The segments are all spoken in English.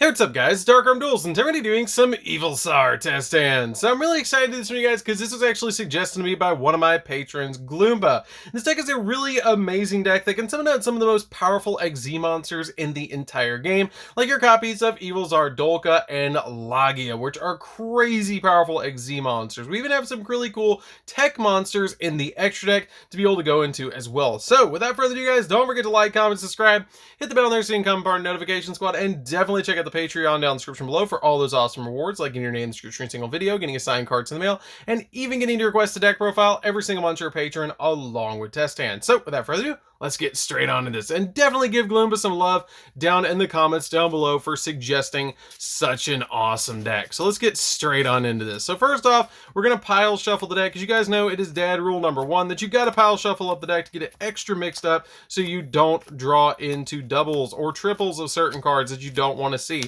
Hey, what's up guys, DarkArmedDuelist, and today we're doing some Evolsaur test hands. So I'm really excited to do this for you guys because this was actually suggested to me by one of my patrons, Gloomba. This deck is a really amazing deck that can summon out some of the most powerful XZ monsters in the entire game, like your copies of Evolsaur, Dolka, and Lagia, which are crazy powerful XZ monsters. We even have some really cool tech monsters in the extra deck to be able to go into as well. So without further ado guys, don't forget to like, comment, subscribe, hit the bell there so you can come part of the notification squad, and definitely check out the Patreon down in the description below for all those awesome rewards, like getting your name in the description single video, getting assigned cards in the mail, and even getting to request a deck profile every single month to your patron along with test hands. So without further ado, let's get straight on to this, and definitely give Gloomba some love down in the comments down below for suggesting such an awesome deck. So let's get straight on into this. So first off, we're going to pile shuffle the deck, because you guys know it is dad rule number one that you got to pile shuffle up the deck to get it extra mixed up so you don't draw into doubles or triples of certain cards that you don't want to see.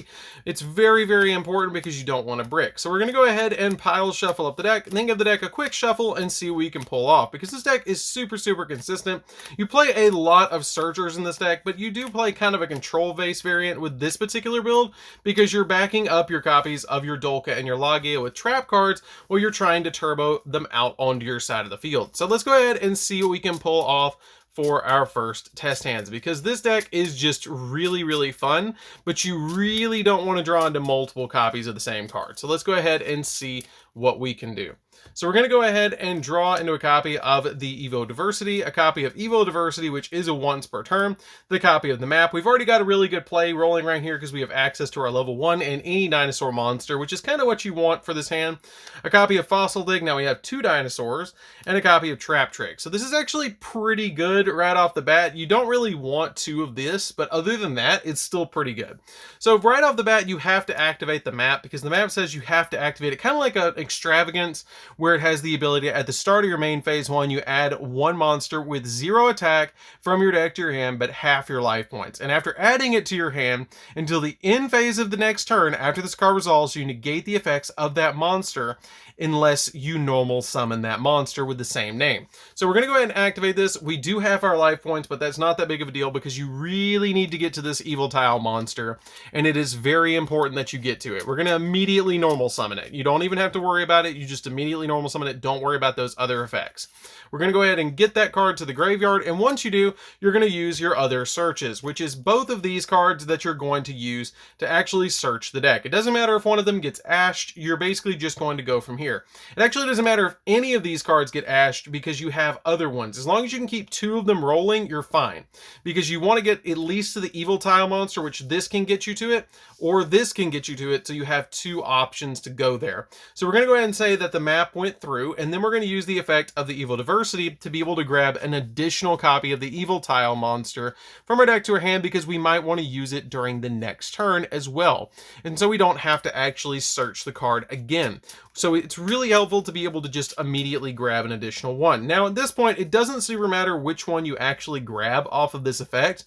It's very, very important because you don't want to brick. So we're going to go ahead and pile shuffle up the deck, and then give the deck a quick shuffle and see what we can pull off, because this deck is super, super consistent. You play a lot of searchers in this deck, but you do play kind of a control vase variant with this particular build because you're backing up your copies of your Dolka and your Lagia with trap cards while you're trying to turbo them out onto your side of the field. So let's go ahead and see what we can pull off for our first test hands, because this deck is just really, really fun, but you really don't want to draw into multiple copies of the same card. So let's go ahead and see what we can do. So we're going to go ahead and draw into a copy of the Evo Diversity, a copy of Evo Diversity, which is a once per turn, the copy of the map. We've already got a really good play rolling right here because we have access to our level 1 and any dinosaur monster, which is kind of what you want for this hand. A copy of Fossil Dig, now we have 2 dinosaurs, and a copy of Trap Trick. So this is actually pretty good right off the bat. You don't really want 2 of this, but other than that, it's still pretty good. So right off the bat, you have to activate the map because the map says you have to activate it, kind of like an extravagance, where it has the ability at the start of your main phase 1, you add 1 monster with 0 attack from your deck to your hand, but half your life points. And after adding it to your hand until the end phase of the next turn, after this card resolves, you negate the effects of that monster unless you normal summon that monster with the same name. So we're going to go ahead and activate this. We do have our life points, but that's not that big of a deal because you really need to get to this evil tile monster, and it is very important that you get to it. We're going to immediately normal summon it. You don't even have to worry about it. You just immediately normal summon it. Don't worry about those other effects. We're going to go ahead and get that card to the graveyard, and once you do, you're going to use your other searches, which is both of these cards that you're going to use to actually search the deck. It doesn't matter if one of them gets ashed, you're basically just going to go from here. It actually doesn't matter if any of these cards get ashed because you have other ones. As long as you can keep 2 of them rolling, you're fine, because you want to get at least to the evil tile monster, which this can get you to it, or this can get you to it, so you have 2 options to go there. So we're going to go ahead and say that the map went through, and then we're going to use the effect of the Evil Diversity to be able to grab an additional copy of the evil tile monster from our deck to our hand, because we might want to use it during the next turn as well, and so we don't have to actually search the card again. So it's really helpful to be able to just immediately grab an additional one. Now at this point, it doesn't super matter which one you actually grab off of this effect,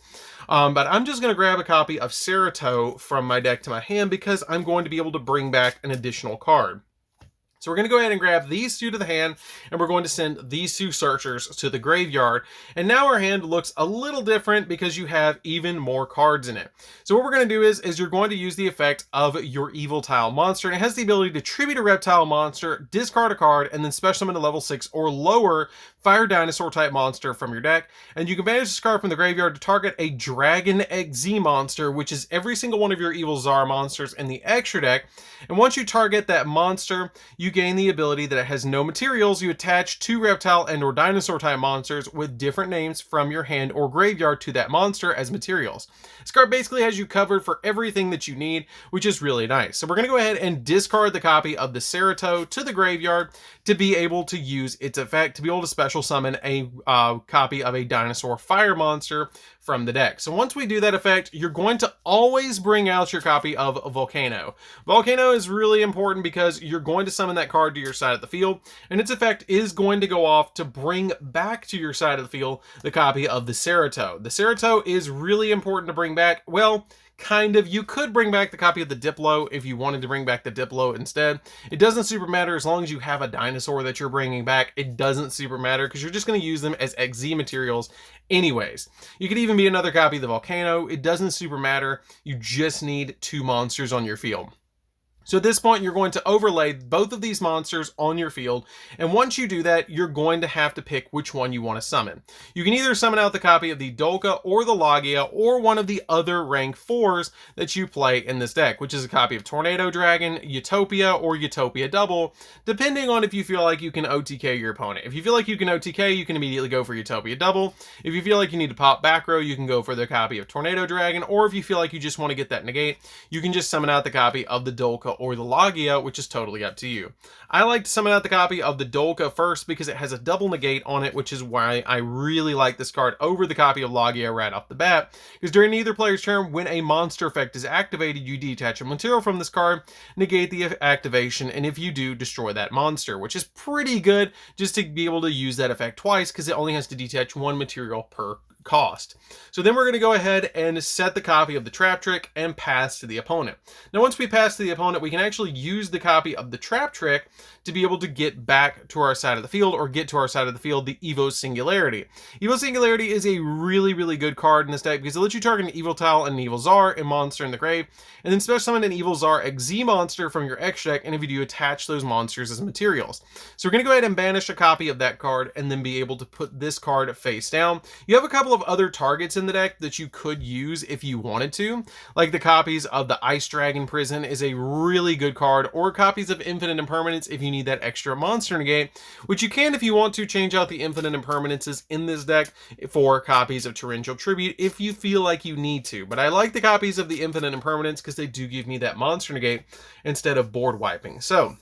but I'm just going to grab a copy of Cerato from my deck to my hand because I'm going to be able to bring back an additional card. So we're going to go ahead and grab these 2 to the hand, and we're going to send these 2 searchers to the graveyard. And now our hand looks a little different because you have even more cards in it. So what we're going to do is you're going to use the effect of your evil tile monster, and it has the ability to tribute a reptile monster, discard a card, and then special summon a level 6 or lower fire dinosaur type monster from your deck. And you can banish this card from the graveyard to target a dragon XZ monster, which is every single one of your Evolsaur monsters in the extra deck. And once you target that monster, you gain the ability that it has no materials. You attach 2 reptile and or dinosaur type monsters with different names from your hand or graveyard to that monster as materials. This card basically has you covered for everything that you need, which is really nice. So we're going to go ahead and discard the copy of the Cerato to the graveyard to be able to use its effect to be able to special summon a copy of a dinosaur fire monster from the deck. So once we do that effect, you're going to always bring out your copy of Volcano. Volcano is really important because you're going to summon that card to your side of the field, and its effect is going to go off to bring back to your side of the field the copy of the Cerato. The Cerato is really important to bring back, well, kind of. You could bring back the copy of the Diplo if you wanted to bring back the Diplo instead. It doesn't super matter as long as you have a dinosaur that you're bringing back. It doesn't super matter because you're just going to use them as XZ materials anyways. You could even be another copy of the Volcano. It doesn't super matter. You just need 2 monsters on your field. So at this point, you're going to overlay both of these monsters on your field, and once you do that, you're going to have to pick which one you want to summon. You can either summon out the copy of the Dolka or the Logia, or one of the other rank 4s that you play in this deck, which is a copy of Tornado Dragon, Utopia, or Utopia Double, depending on if you feel like you can OTK your opponent. If you feel like you can OTK, you can immediately go for Utopia Double. If you feel like you need to pop back row, you can go for the copy of Tornado Dragon, or if you feel like you just want to get that negate, you can just summon out the copy of the Dolka or the Logia, which is totally up to you. I like to summon out the copy of the Dolka first because it has a double negate on it, which is why I really like this card over the copy of Logia right off the bat, because during either player's turn, when a monster effect is activated, you detach a material from this card, negate the activation, and if you do, destroy that monster, which is pretty good just to be able to use that effect twice because it only has to detach 1 material per cost. So then we're going to go ahead and set the copy of the Trap Trick and pass to the opponent. Now once we pass to the opponent, we can actually use the copy of the Trap Trick to be able to get back to our side of the field, or get to our side of the field, the Evo Singularity. Evo Singularity is a really good card in this deck because it lets you target an Evoltile and an Evolzar, a monster in the grave, and then special summon an Evolzar XZ monster from your X deck, and if you do, attach those monsters as materials. So we're going to go ahead and banish a copy of that card and then be able to put this card face down. You have a couple of other targets in the deck that you could use if you wanted to, like the copies of the Ice Dragon Prison is a really good card, or copies of Infinite Impermanence if you need that extra monster negate, which you can if you want to change out the Infinite Impermanences in this deck for copies of Torrential Tribute if you feel like you need to. But I like the copies of the Infinite Impermanence because they do give me that monster negate instead of board wiping. So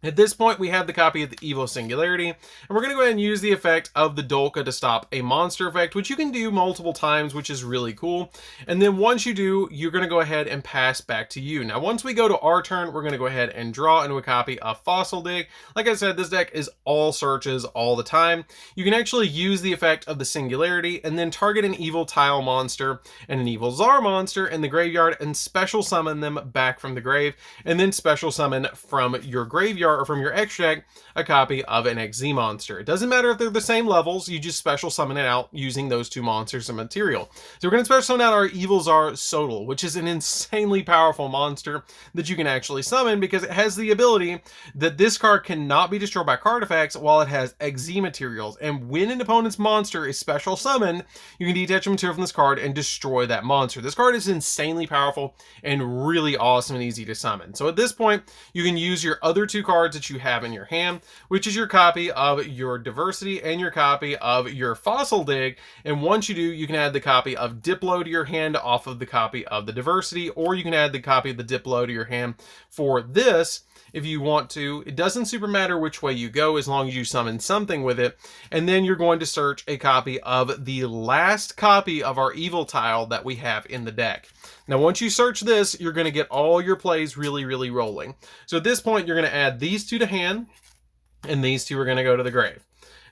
at this point, we have the copy of the Evo Singularity, and we're going to go ahead and use the effect of the Dolka to stop a monster effect, which you can do multiple times, which is really cool. And then once you do, you're going to go ahead and pass back to you. Now, once we go to our turn, we're going to go ahead and draw into a copy of Fossil Dig. Like I said, this deck is all searches all the time. You can actually use the effect of the Singularity and then target an Evoltile monster and an Evolzar monster in the graveyard and special summon them back from the grave, and then special summon from your graveyard or from your X deck a copy of an XZ monster. It doesn't matter if they're the same levels, you just special summon it out using those 2 monsters and material. So we're going to special summon out our Evolzar Sodal, which is an insanely powerful monster that you can actually summon because it has the ability that this card cannot be destroyed by card effects while it has XZ materials. And when an opponent's monster is special summoned, you can detach a material from this card and destroy that monster. This card is insanely powerful and really awesome and easy to summon. So at this point, you can use your other 2 cards that you have in your hand, which is your copy of your Diversity and your copy of your Fossil Dig. And once you do, you can add the copy of Diplo to your hand off of the copy of the Diversity, or you can add the copy of the Diplo to your hand for this if you want to. It doesn't super matter which way you go as long as you summon something with it. And then you're going to search a copy of the last copy of our Evoltile that we have in the deck. Now, once you search this, you're going to get all your plays really rolling. So at this point, you're going to add these 2 to hand, and these 2 are going to go to the grave.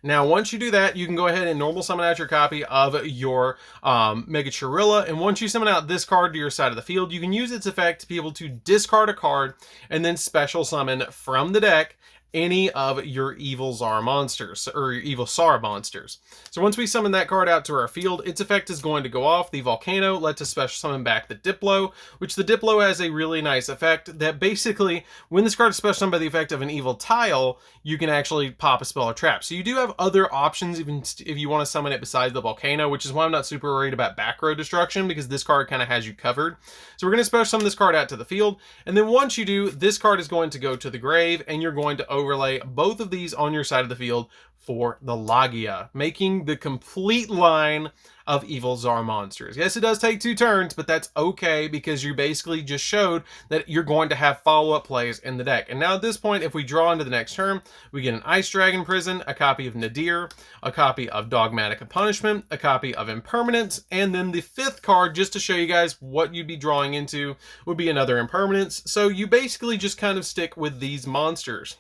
Now, once you do that, you can go ahead and normal summon out your copy of your Mega Chirilla, and once you summon out this card to your side of the field, you can use its effect to be able to discard a card and then special summon from the deck any of your Evolzar monsters, or your Evolsar monsters. So once we summon that card out to our field, its effect is going to go off. The Volcano lets us special summon back the Diplo, which the Diplo has a really nice effect that basically, when this card is special summoned by the effect of an Evoltile, you can actually pop a spell or trap. So you do have other options even if you want to summon it besides the Volcano, which is why I'm not super worried about back row destruction, because this card kind of has you covered. So we're going to special summon this card out to the field, and then once you do, this card is going to go to the grave, and you're going to overlay both of these on your side of the field for the Logia, making the complete line of Evolzar monsters. Yes, it does take 2 turns, but that's okay because you basically just showed that you're going to have follow-up plays in the deck. And now at this point, if we draw into the next turn, we get an Ice Dragon Prison, a copy of Nadir, a copy of Dogmatic Punishment, a copy of Impermanence, and then the 5th card, just to show you guys what you'd be drawing into, would be another Impermanence. So you basically just kind of stick with these monsters.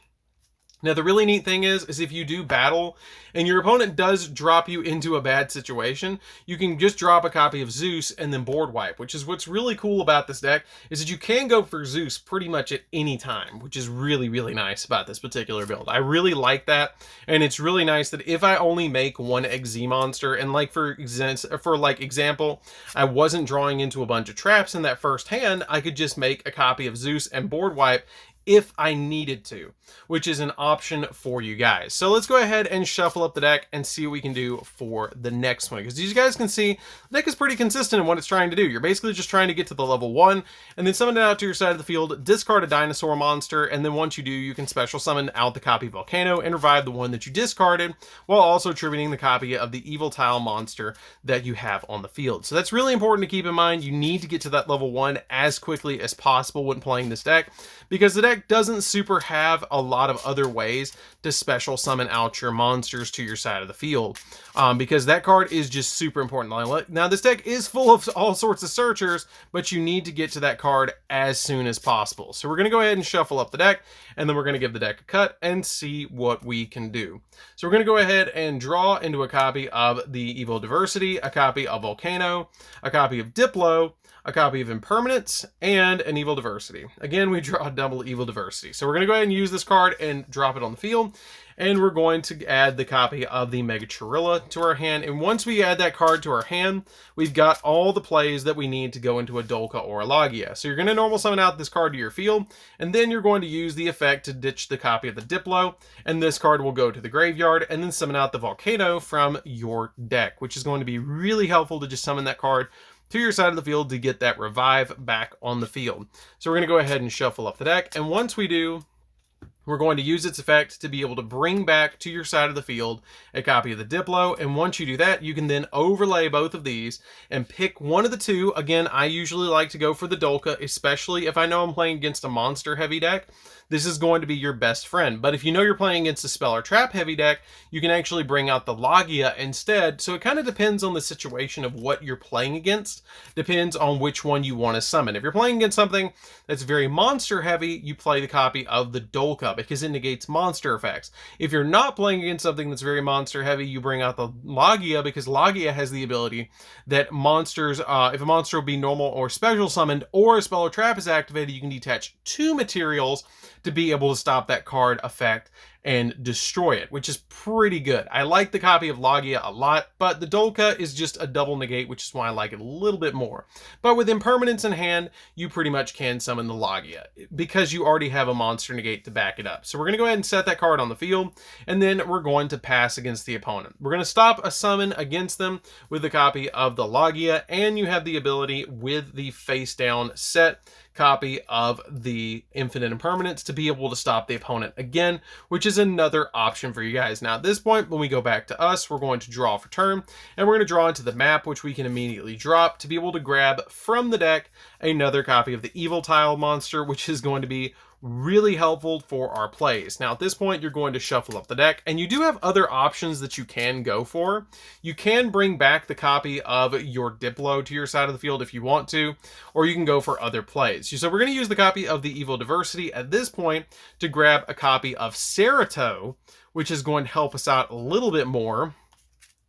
Now, the really neat thing is if you do battle and your opponent does drop you into a bad situation, you can just drop a copy of Zeus and then board wipe, which is what's really cool about this deck, is that you can go for Zeus pretty much at any time, which is really, really nice about this particular build. I really like that, and it's really nice that if I only make one XZ monster, and like for example, I wasn't drawing into a bunch of traps in that first hand, I could just make a copy of Zeus and board wipe if I needed to, which is an option for you guys. So let's go ahead and shuffle up the deck and see what we can do for the next one. Because as you guys can see, the deck is pretty consistent in what it's trying to do. You're basically just trying to get to the level 1 and then summon it out to your side of the field, discard a dinosaur monster, and then once you do, you can special summon out the copy Volcano and revive the one that you discarded, while also attributing the copy of the evil tile monster that you have on the field. So that's really important to keep in mind. You need to get to that level 1 as quickly as possible when playing this deck, because the deck doesn't super have a lot of other ways to special summon out your monsters to your side of the field, because that card is just super important. Now, this deck is full of all sorts of searchers, but you need to get to that card as soon as possible. So we're going to go ahead and shuffle up the deck, and then we're going to give the deck a cut and see what we can do. So we're going to go ahead and draw into a copy of the Evo Diversity, a copy of Volcano, a copy of Diplo, a copy of Impermanence, and an Evil Diversity. Again, we draw a double Evil Diversity. So we're going to go ahead and use this card and drop it on the field. And we're going to add the copy of the Mega Chirilla to our hand. And once we add that card to our hand, we've got all the plays that we need to go into a Dolka or a Logia. So you're going to normal summon out this card to your field, and then you're going to use the effect to ditch the copy of the Diplo, and this card will go to the graveyard, and then summon out the Volcano from your deck, which is going to be really helpful to just summon that card to your side of the field to get that revive back on the field. So we're going to go ahead and shuffle up the deck, and once we do, we're going to use its effect to be able to bring back to your side of the field a copy of the Diplo, and once you do that, you can then overlay both of these and pick one of the two. Again, I usually like to go for the Dolka, especially if I know I'm playing against a monster-heavy deck. This is going to be your best friend. But if you know you're playing against a spell or trap heavy deck, you can actually bring out the Logia instead. So it kind of depends on the situation of what you're playing against. Depends on which one you want to summon. If you're playing against something that's very monster heavy, you play the copy of the Dolka because it negates monster effects. If you're not playing against something that's very monster heavy, you bring out the Logia because Logia has the ability that monsters, if a monster will be normal or special summoned or a spell or trap is activated, you can detach 2 materials to be able to stop that card effect and destroy it, which is pretty good. I like the copy of Logia a lot, but the Dolka is just a double negate, which is why I like it a little bit more. But with Impermanence in hand, you pretty much can summon the Logia because you already have a monster negate to back it up. So we're going to go ahead and set that card on the field, and then we're going to pass against the opponent. We're going to stop a summon against them with the copy of the Logia, and you have the ability with the face down set copy of the Infinite Impermanence to be able to stop the opponent again, which is another option for you guys. Now at this point, when we go back to us, we're going to draw for turn, and we're going to draw into the map, which we can immediately drop to be able to grab from the deck another copy of the Evil Tile monster, which is going to be really helpful for our plays. Now at this point, you're going to shuffle up the deck, and you do have other options that you can go for. You can bring back the copy of your Diplo to your side of the field if you want to, or you can go for other plays. So we're going to use the copy of the Evo Diversity at this point to grab a copy of Cerato, which is going to help us out a little bit more.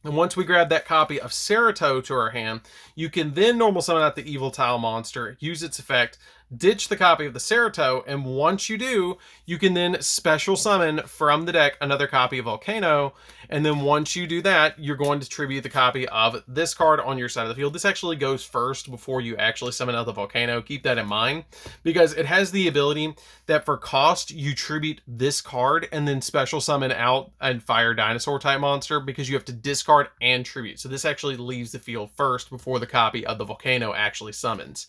And once we grab that copy of Cerato to our hand, you can then normal summon out the Evil Tile monster, use its effect, ditch the copy of the Cerato, and once you do, you can then special summon from the deck another copy of Volcano, and then once you do that, you're going to tribute the copy of this card on your side of the field. This actually goes first before you actually summon out the Volcano. Keep that in mind, because it has the ability that for cost, you tribute this card and then special summon out and fire dinosaur type monster, because you have to discard and tribute. So this actually leaves the field first before the copy of the Volcano actually summons.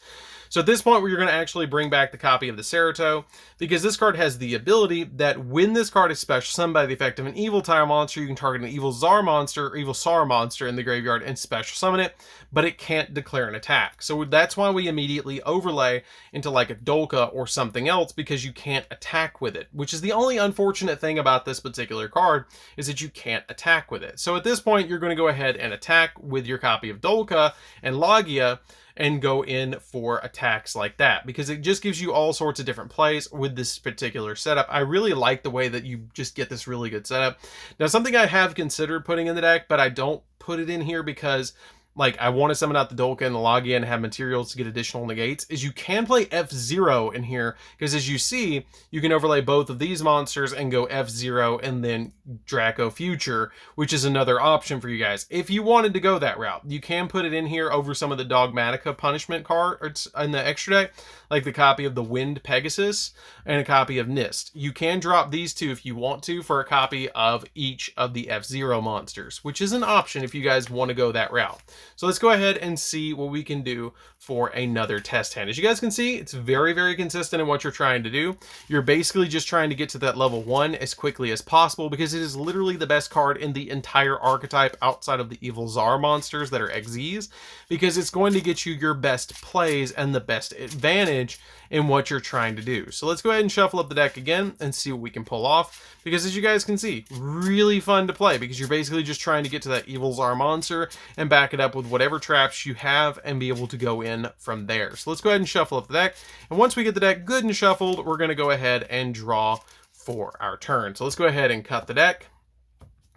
So at this point, you're going to actually bring back the copy of the Cerato, because this card has the ability that when this card is special summoned by the effect of an Evil Tile monster, you can target an Evolsaur monster or Evolsaur monster in the graveyard and special summon it, but it can't declare an attack. So that's why we immediately overlay into like a Dolka or something else, because you can't attack with it, which is the only unfortunate thing about this particular card, is that you can't attack with it. So at this point, you're going to go ahead and attack with your copy of Dolka and Logia, and go in for attacks like that, because it just gives you all sorts of different plays with this particular setup. I really like the way that you just get this really good setup. Now, something I have considered putting in the deck, but I don't put it in here because like I want to summon out the Dolka and the Logia and have materials to get additional negates, is you can play F-Zero in here, because as you see, you can overlay both of these monsters and go F-Zero and then Draco Future, which is another option for you guys. If you wanted to go that route, you can put it in here over some of the Dogmatica punishment cards in the extra deck, like the copy of the Wind Pegasus and a copy of Nist. You can drop these two if you want to for a copy of each of the F-Zero monsters, which is an option if you guys want to go that route. So let's go ahead and see what we can do for another test hand. As you guys can see, it's very, very consistent in what you're trying to do. You're basically just trying to get to that level 1 as quickly as possible, because it is literally the best card in the entire archetype outside of the Evolsaur monsters that are XZs, because it's going to get you your best plays and the best advantage in what you're trying to do. So let's go ahead and shuffle up the deck again and see what we can pull off, because as you guys can see, really fun to play, because you're basically just trying to get to that Evolsaur monster and back it up with whatever traps you have and be able to go in from there. So let's go ahead and shuffle up the deck, and once we get the deck good and shuffled, we're going to go ahead and draw for our turn. So let's go ahead and cut the deck.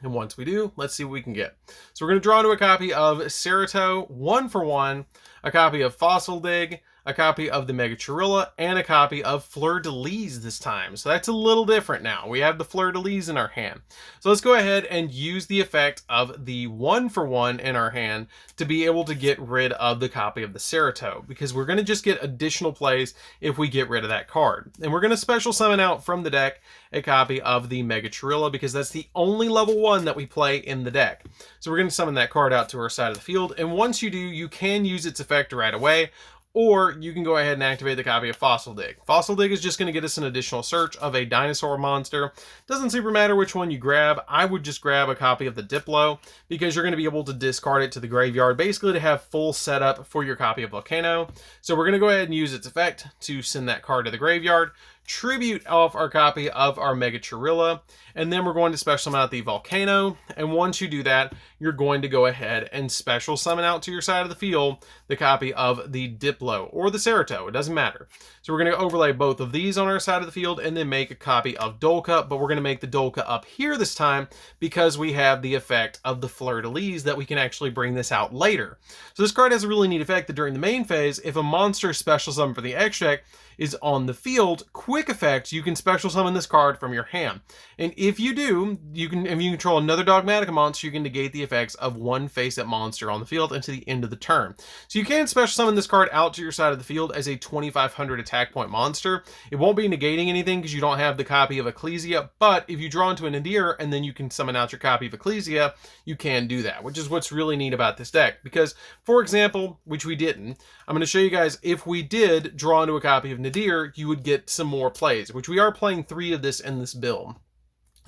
And once we do, let's see what we can get. So we're going to draw into a copy of Cerato, 1-for-1, a copy of Fossil Dig, a copy of the Mega Chirilla, and a copy of Fleur-de-Lis this time. So that's a little different now. We have the Fleur-de-Lis in our hand. So let's go ahead and use the effect of the 1-for-1 in our hand to be able to get rid of the copy of the Cerato, because we're going to just get additional plays if we get rid of that card. And we're going to special summon out from the deck a copy of the Mega Chirilla, because that's the only level 1 that we play in the deck. So we're going to summon that card out to our side of the field, and once you do, you can use its effect right away, or you can go ahead and activate the copy of Fossil Dig. Fossil Dig is just going to get us an additional search of a dinosaur monster. Doesn't super matter which one you grab. I would just grab a copy of the Diplo, because you're going to be able to discard it to the graveyard, basically to have full setup for your copy of Volcano. So we're going to go ahead and use its effect to send that card to the graveyard, tribute off our copy of our Mega Chirilla, and then we're going to special summon out the Volcano. And once you do that, you're going to go ahead and special summon out to your side of the field the copy of the Diplo or the Cerato. It doesn't matter. So we're going to overlay both of these on our side of the field and then make a copy of Dolka, but we're going to make the Dolka up here this time because we have the effect of the Fleur-de-Lis that we can actually bring this out later. So this card has a really neat effect that during the main phase, if a monster special summon for the extra deck is on the field, quick effect, you can special summon this card from your hand. And if you do, if you control another Dogmatica monster, you can negate the effects of one face-up monster on the field until the end of the turn. So you can special summon this card out to your side of the field as a 2500 attack point monster. It won't be negating anything because you don't have the copy of Ecclesia, but if you draw into a Nadir and then you can summon out your copy of Ecclesia, you can do that, which is what's really neat about this deck. Because, for example, which we didn't, I'm going to show you guys, if we did draw into a copy of Nadir, you would get some more plays, which we are playing 3 of this in this build.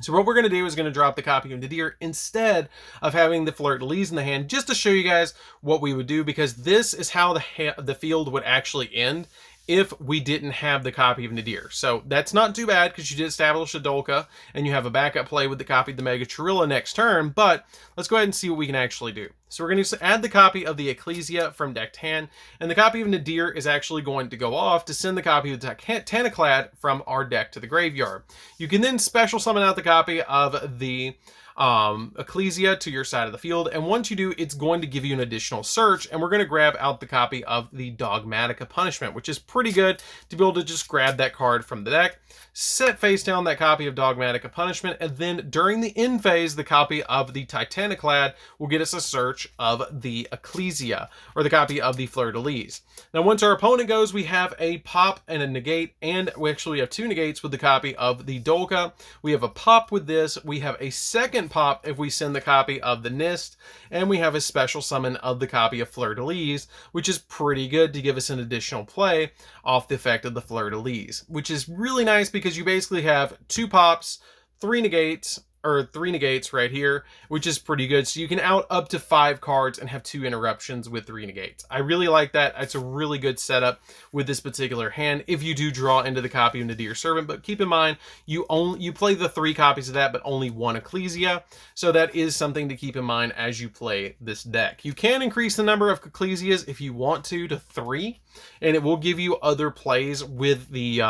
So what we're going to do is going to drop the copy of Nadir instead of having the Fleur-de-Lis in the hand, just to show you guys what we would do, because this is how the field would actually end if we didn't have the copy of Nadir. So that's not too bad because you did establish a Dolka and you have a backup play with the copy of the Mega Chirilla next turn, but let's go ahead and see what we can actually do. So we're going to add the copy of the Ecclesia from deck 10, and the copy of Nadir is actually going to go off to send the copy of the Tentaclad from our deck to the graveyard. You can then special summon out the copy of the Ecclesia to your side of the field, and once you do, it's going to give you an additional search, and we're going to grab out the copy of the Dogmatica Punishment, which is pretty good to be able to just grab that card from the deck, set face down that copy of Dogmatica Punishment, and then during the end phase, the copy of the Titaniclad will get us a search of the Ecclesia, or the copy of the Fleur-de-Lis. Now, once our opponent goes, we have a pop and a negate, and we actually have 2 negates with the copy of the Dolka. We have a pop with this, we have a second pop if we send the copy of the Nist, and we have a special summon of the copy of Fleur-de-Lis, which is pretty good to give us an additional play off the effect of the Fleur-de-Lis, which is really nice because you basically have 2 pops, 3 negates, or 3 negates right here, which is pretty good. So you can out up to 5 cards and have 2 interruptions with 3 negates. I really like that. It's a really good setup with this particular hand if you do draw into the copy of Nadir Servant. But keep in mind, you play the 3 copies of that, but only 1 Ecclesia. So that is something to keep in mind as you play this deck. You can increase the number of Ecclesias if you want to 3, and it will give you other plays with the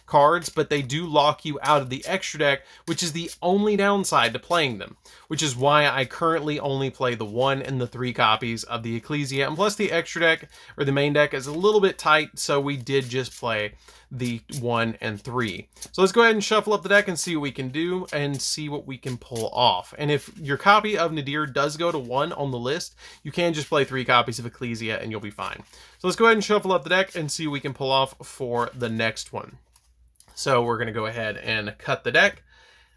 cards, but they do lock you out of the extra deck, which is the only downside to playing them, which is why I currently only play the 1 and the 3 copies of the Ecclesia, and plus the extra deck, or the main deck, is a little bit tight, so we did just play the 1 and 3. So let's go ahead and shuffle up the deck and see what we can do and see what we can pull off. And if your copy of Nadir does go to 1 on the list, you can just play 3 copies of Ecclesia and you'll be fine. So let's go ahead and shuffle up the deck and see what we can pull off for the next one. So we're going to go ahead and cut the deck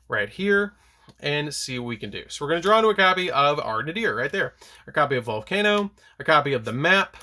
right here and see what we can do. So we're going to draw into a copy of our Nadir right there. A copy of Volcano, a copy of the map,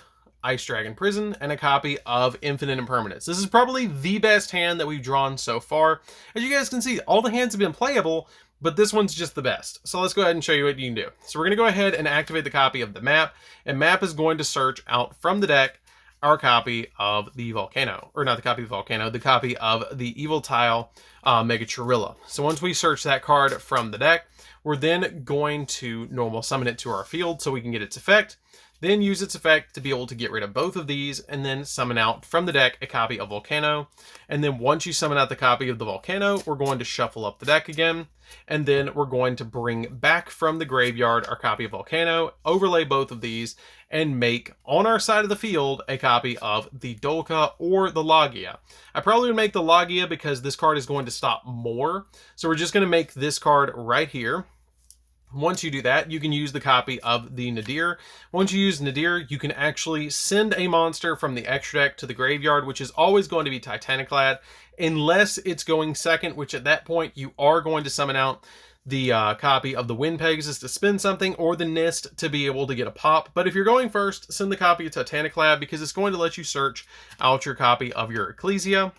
Ice Dragon Prison, and a copy of Infinite Impermanence. This is probably the best hand that we've drawn so far. As you guys can see, all the hands have been playable, but this one's just the best. So let's go ahead and show you what you can do. So we're going to go ahead and activate the copy of the map, and map is going to search out from the deck our copy of the Volcano, or not the copy of the Volcano, the copy of the Evil Tile Mega Chirilla. So once we search that card from the deck, we're then going to normal summon it to our field so we can get its effect, then use its effect to be able to get rid of both of these, and then summon out from the deck a copy of Volcano. And then once you summon out the copy of the Volcano, we're going to shuffle up the deck again, and then we're going to bring back from the graveyard our copy of Volcano, overlay both of these, and make, on our side of the field, a copy of the Dolka or the Logia. I probably would make the Logia because this card is going to stop more, so we're just going to make this card right here. Once you do that, you can use the copy of the Nadir. Once you use Nadir, you can actually send a monster from the extra deck to the graveyard, which is always going to be Titaniclad, unless it's going second, which at that point you are going to summon out the copy of the Wind Pegasus to spin something, or the Nist to be able to get a pop. But if you're going first, send the copy of Titaniclad because it's going to let you search out your copy of your Ecclesia,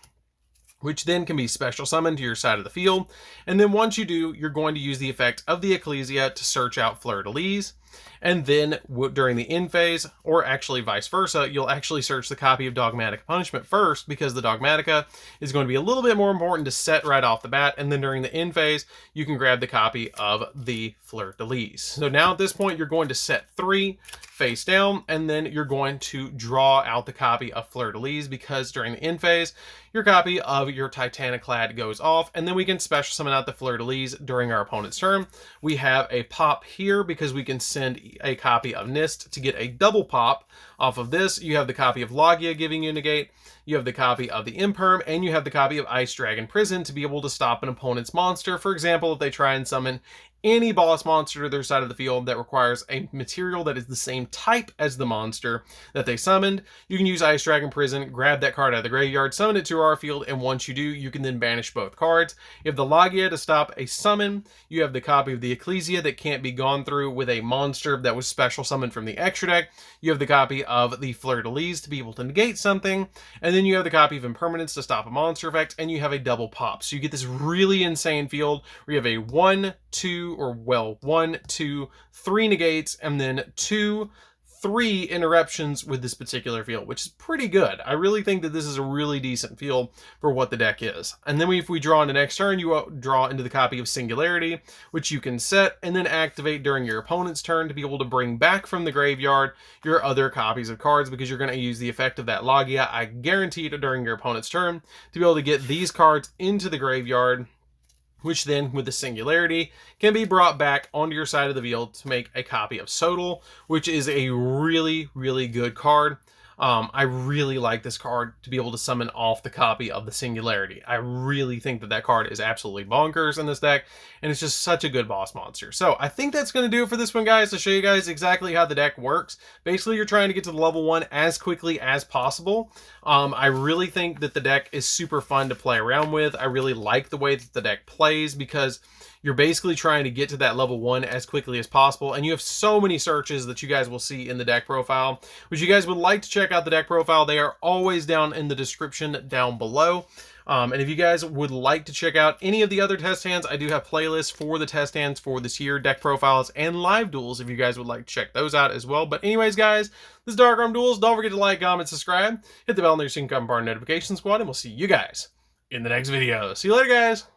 which then can be special summoned to your side of the field. And then once you do, you're going to use the effect of the Ecclesia to search out Fleur-de-Lis. And then during the end phase, or actually vice versa, you'll actually search the copy of Dogmatic Punishment first, because the Dogmatica is going to be a little bit more important to set right off the bat. And then during the end phase, you can grab the copy of the Fleur-de-Lis. So now at this point, you're going to set 3 face down, and then you're going to draw out the copy of Fleur-de-Lis, because during the end phase, your copy of your Titaniclad goes off, and then we can special summon out the Fleur-de-Lis during our opponent's turn. We have a pop here because we can send a copy of Nist to get a double pop off of this. You have the copy of Logia giving you a negate, you have the copy of the Imperm, and you have the copy of Ice Dragon Prison to be able to stop an opponent's monster. For example, if they try and summon any boss monster to their side of the field that requires a material that is the same type as the monster that they summoned, you can use Ice Dragon Prison, grab that card out of the graveyard, summon it to our field, and once you do, you can then banish both cards. You have the Logia to stop a summon, you have the copy of the Ecclesia that can't be gone through with a monster that was special summoned from the extra deck, you have the copy of the Fleur-de-Lis to be able to negate something, and then you have the copy of Impermanence to stop a monster effect, and you have a double pop. So you get this really insane field where you have a 1, 2, 1, 2, 3 negates, and then 2, 3 interruptions with this particular field, which is pretty good. I really think that this is a really decent field for what the deck is. And then if we draw into next turn, you draw into the copy of Singularity, which you can set and then activate during your opponent's turn to be able to bring back from the graveyard your other copies of cards, because you're going to use the effect of that Logia, I guarantee it, during your opponent's turn to be able to get these cards into the graveyard, which then, with the Singularity, can be brought back onto your side of the field to make a copy of Sodal, which is a really, really good card. I really like this card to be able to summon off the copy of the Singularity. I really think that that card is absolutely bonkers in this deck, and it's just such a good boss monster. So I think that's going to do it for this one, guys, to show you guys exactly how the deck works. Basically, you're trying to get to the level 1 as quickly as possible. I really think that the deck is super fun to play around with. I really like the way that the deck plays, because you're basically trying to get to that level 1 as quickly as possible, and you have so many searches that you guys will see in the deck profile. Which you guys would like to check out the deck profile, they are always down in the description down below. And if you guys would like to check out any of the other test hands, I do have playlists for the test hands for this year, deck profiles, and live duels if you guys would like to check those out as well. But anyways, guys, this is DarkArmedDuelist. Don't forget to like, comment, subscribe, hit the bell next so you can become part of the notification squad, and we'll see you guys in the next video. See you later, guys.